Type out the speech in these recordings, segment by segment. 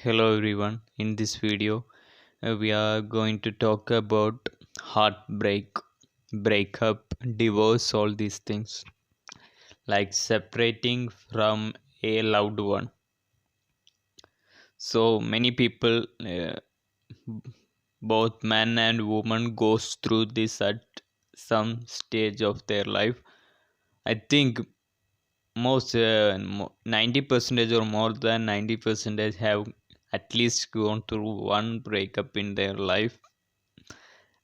Hello everyone. In this video, we are going to talk about heartbreak, breakup, divorce, all these things like separating from a loved one. So many people, both man and woman, goes through this at some stage of their life. I think most 90 percentage or more than 90 percentage have at least gone through one breakup in their life,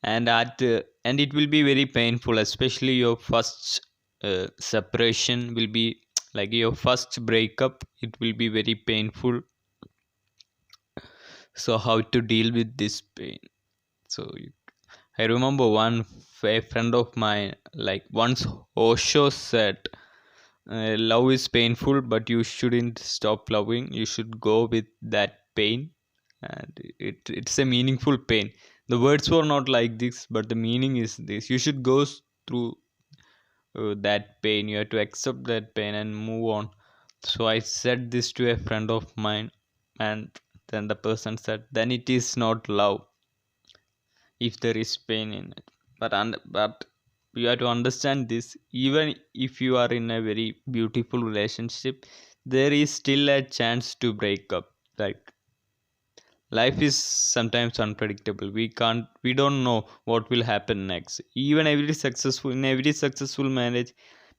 and it will be very painful, especially your first separation will be like your first breakup. It will be very painful. So how to deal with this pain? So I remember a friend of mine, like, once Osho said, love is painful, but you shouldn't stop loving. You should go with that pain, and it's a meaningful pain. The words were not like this, but the meaning is this: you should go through that pain. You have to accept that pain and move on. So I said this to a friend of mine, and then the person said, "Then it is not love if there is pain in it." But you have to understand this: even if you are in a very beautiful relationship, there is still a chance to break up. Like, life is sometimes unpredictable. We don't know what will happen next. Even every successful marriage,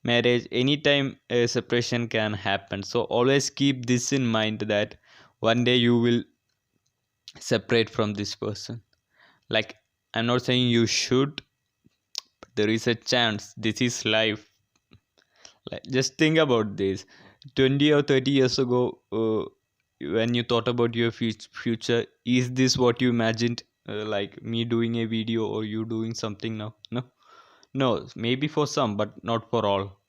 anytime a separation can happen. So always keep this in mind, that one day you will separate from this person. Like, I'm not saying you should, but there is a chance. This is life. Like, just think about this: 20 or 30 years ago, when you thought about your future, is this what you imagined? Like me doing a video or you doing something now? No, no, maybe for some, but not for all.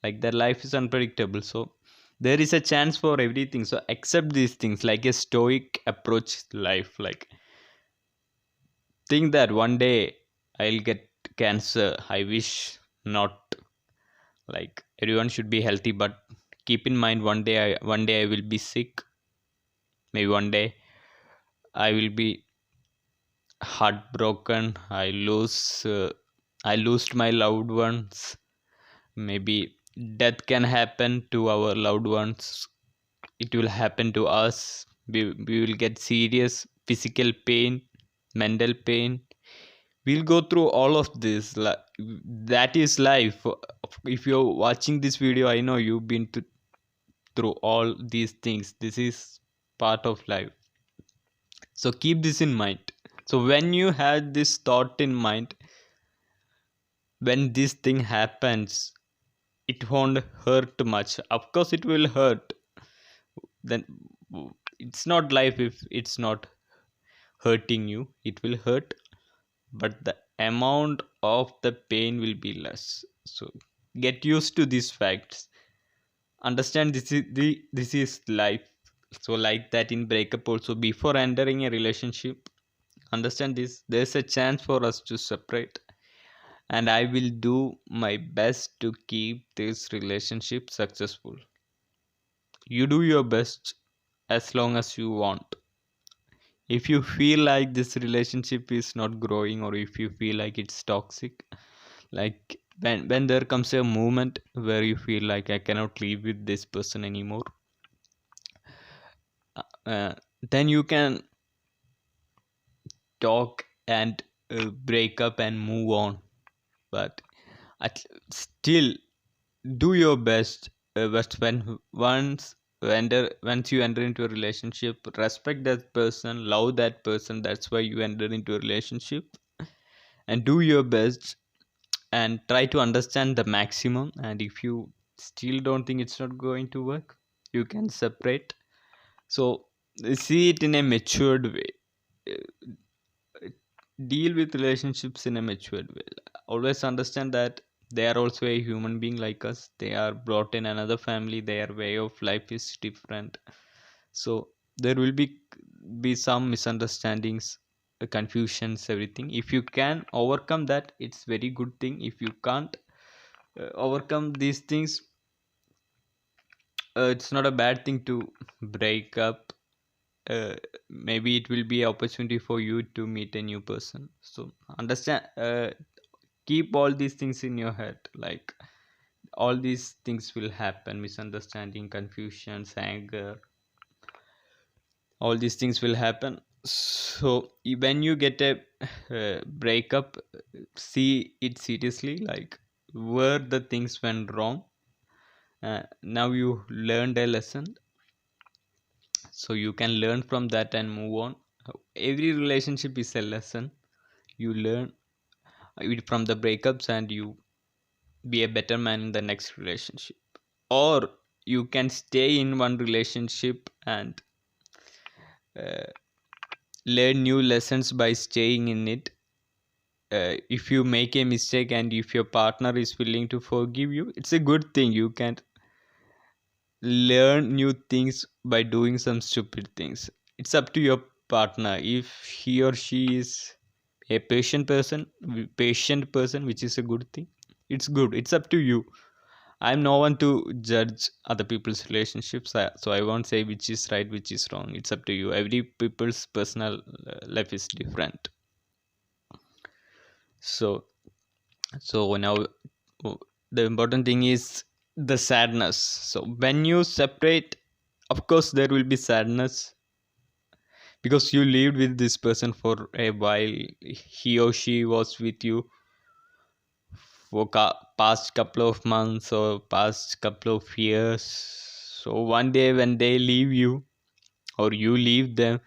Like, their life is unpredictable. So there is a chance for everything. So accept these things like a stoic approach life. Like, think that one day I'll get cancer. I wish not. Like, everyone should be healthy, but keep in mind, one day I will be sick. Maybe one day I will be heartbroken. I lost my loved ones. Maybe death can happen to our loved ones. It will happen to us. We will get serious physical pain, mental pain. We'll go through all of this. That is life. If you're watching this video, I know you've been through all these things. This is part of life. So keep this in mind. So when you had this thought in mind, when this thing happens, it won't hurt much. Of course it will hurt. Then it's not life if it's not hurting you. It will hurt, but the amount of the pain will be less. So get used to these facts. Understand this is life. So like that, in breakup also, before entering a relationship, understand this: there's a chance for us to separate, and I will do my best to keep this relationship successful. You do your best as long as you want. If you feel like this relationship is not growing, or if you feel like it's toxic, like when there comes a moment where you feel like I cannot live with this person anymore, uh, then you can talk and break up and move on. But still, do your best. But once you enter into a relationship, respect that person, love that person. That's why you enter into a relationship. And do your best and try to understand the maximum. And if you still don't think it's not going to work, you can separate. So see it in a matured way. Deal with relationships in a matured way. Always understand that they are also a human being like us. They are brought in another family. Their way of life is different. So there will be some misunderstandings, confusions, everything. If you can overcome that, it's very good thing. If you can't overcome these things, it's not a bad thing to break up. maybe it will be an opportunity for you to meet a new person. So understand, keep all these things in your head, like all these things will happen: misunderstanding, confusions, anger, all these things will happen. So when you get a breakup, see it seriously, like where the things went wrong. Now you learned a lesson, so you can learn from that and move on. Every relationship is a lesson. You learn from the breakups, and you be a better man in the next relationship. Or you can stay in one relationship and uh, learn new lessons by staying in it. If you make a mistake and if your partner is willing to forgive you, it's a good thing. You can learn new things by doing some stupid things. It's up to your partner. If he or she is a patient person, which is a good thing, it's good. It's up to you. I'm no one to judge other people's relationships, so I won't say which is right, which is wrong. It's up to you. Every people's personal life is different. So so now, the important thing is the sadness. So when you separate, of course there will be sadness, because you lived with this person for a while. He or she was with you for past couple of months or past couple of years. So one day when they leave you, or you leave them,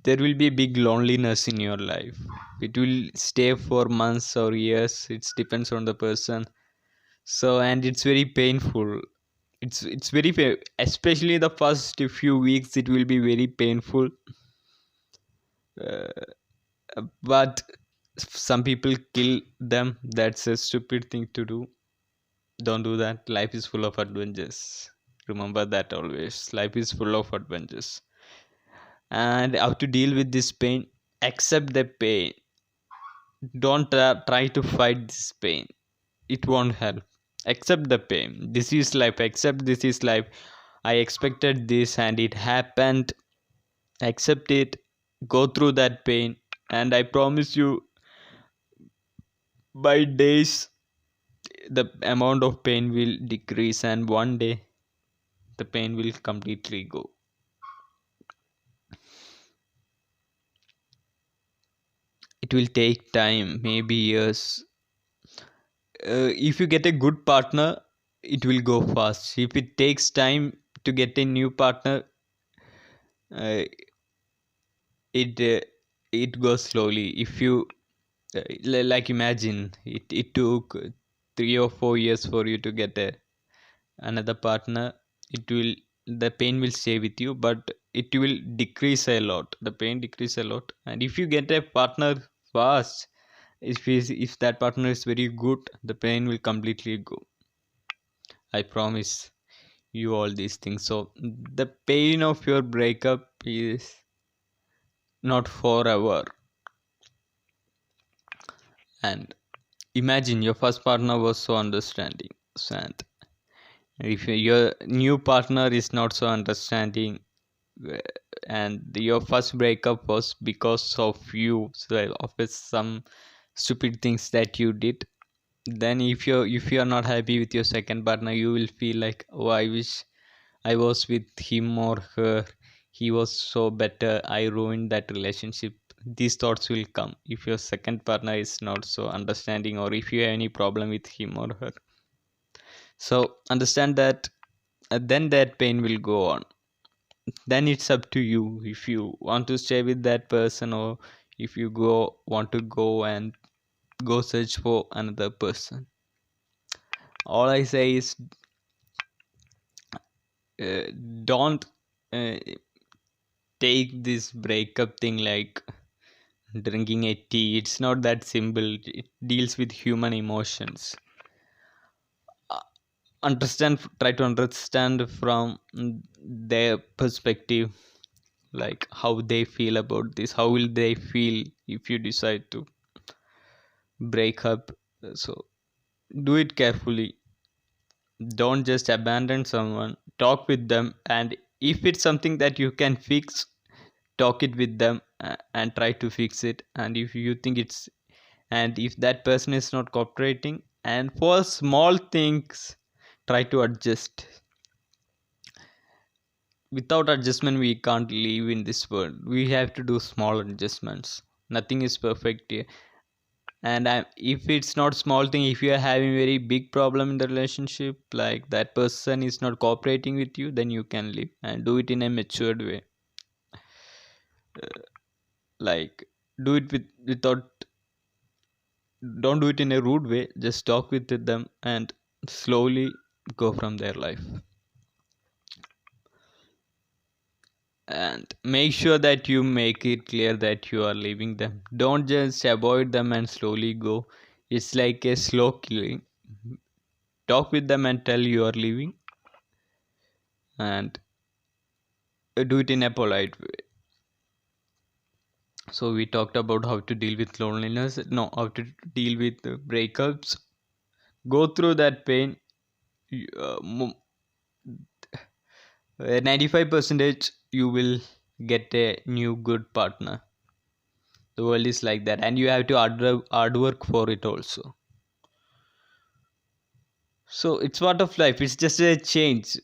there will be big loneliness in your life. It will stay for months or years. It depends on the person. So, and it's very painful. It's very especially the first few weeks it will be very painful. uh, but some people kill them. That's a stupid thing to do. Don't do that. Life is full of adventures. Remember that always. Life is full of adventures. And how to deal with this pain? Accept the pain. Don't try to fight this pain. It won't help. Accept the pain. This is life. Accept this is life. I expected this and it happened. Accept it. Go through that pain. And I promise you, by days, the amount of pain will decrease, and one day the pain will completely go. It will take time, maybe years. If you get a good partner, it will go fast. If it takes time to get a new partner, uh, it it goes slowly. If you like, imagine it took 3 or 4 years for you to get another partner. It will, the pain will stay with you, but it will decrease a lot. The pain decrease a lot. And if you get a partner fast, if that partner is very good, the pain will completely go. I promise you all these things. So the pain of your breakup is not forever. And imagine your first partner was so understanding. And if your new partner is not so understanding, uh, and your first breakup was because of you, so of some stupid things that you did, then if you're not happy with your second partner, you will feel like, oh, I wish I was with him or her. He was so better. I ruined that relationship. These thoughts will come if your second partner is not so understanding, or if you have any problem with him or her. So understand that, then that pain will go on. Then it's up to you if you want to stay with that person, or if you want to go and go search for another person. All I say is, don't uh, take this breakup thing like drinking a tea. It's not that simple. It deals with human emotions. Uh, try to understand from their perspective, like how they feel about this. How will they feel if you decide to break up? So do it carefully. Don't just abandon someone. Talk with them, and if it's something that you can fix, talk it with them, and try to fix it. And if you think it's, and if that person is not cooperating, and for small things, try to adjust. Without adjustment we can't live in this world. We have to do small adjustments. Nothing is perfect here. And if it's not small thing, if you are having very big problem in the relationship, like that person is not cooperating with you, then you can leave and do it in a matured way. Like, do it without, don't do it in a rude way, just talk with them and slowly go from their life. And make sure that you make it clear that you are leaving them. Don't just avoid them and slowly go. It's like a slow killing. Talk with them and tell you are leaving, and do it in a polite way. So we talked about how to deal with loneliness, no, how to deal with breakups. Go through that pain. 95 percentage you will get a new good partner. The world is like that, and you have to hard work for it also. So it's part of life. It's just a change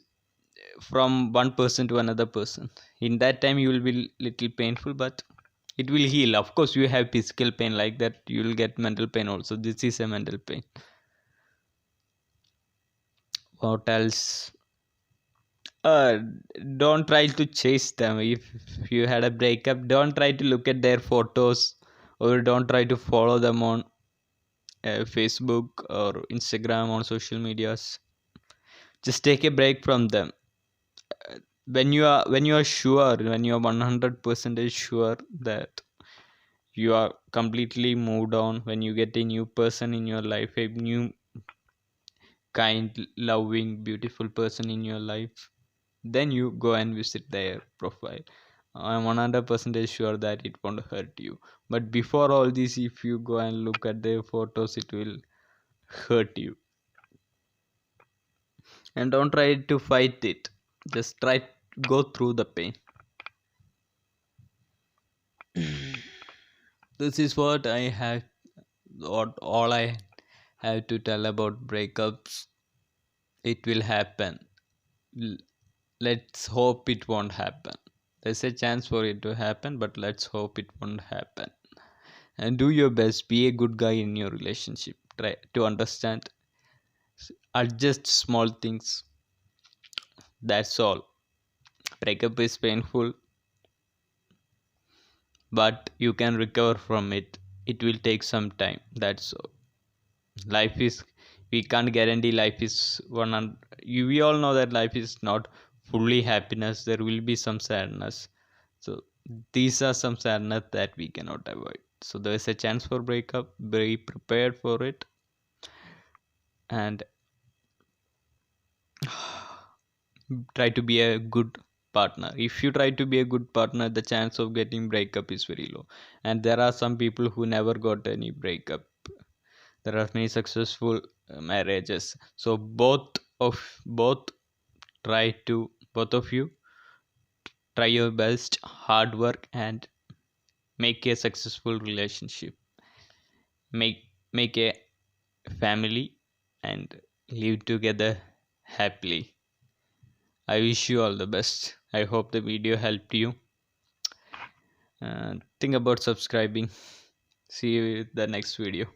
from one person to another person. In that time you will be little painful, but it will heal. Of course you have physical pain, like that you will get mental pain also. This is a mental pain. What else? uh don't try to chase them. If you had a breakup, don't try to look at their photos, or don't try to follow them on Facebook or Instagram, on social medias. Just take a break from them. When you are sure, when you are 100% sure that you are completely moved on, when you get a new person in your life, a new kind, loving, beautiful person in your life, then you go and visit their profile. I'm 100% sure that it won't hurt you. But before all this, if you go and look at their photos, it will hurt you. And don't try to fight it, just try to go through the pain. This is what I have, what all I have to tell about breakups. It will happen. L- let's hope it won't happen. There's a chance for it to happen, but let's hope it won't happen. And do your best, be a good guy in your relationship, try to understand, adjust small things. That's all. Breakup is painful, but you can recover from it. It will take some time, that's all. Life is, we can't guarantee life is 100. We all know that life is not fully happiness. There will be some sadness. So these are some sadness that we cannot avoid. So there is a chance for breakup, be prepared for it. And try to be a good partner. If you try to be a good partner, the chance of getting breakup is very low. And there are some people who never got any breakup. There are many successful marriages. So both of you try your best, hard work, and make a successful relationship. Make a family and live together happily. I wish you all the best. I hope the video helped you. Think about subscribing. See you in the next video.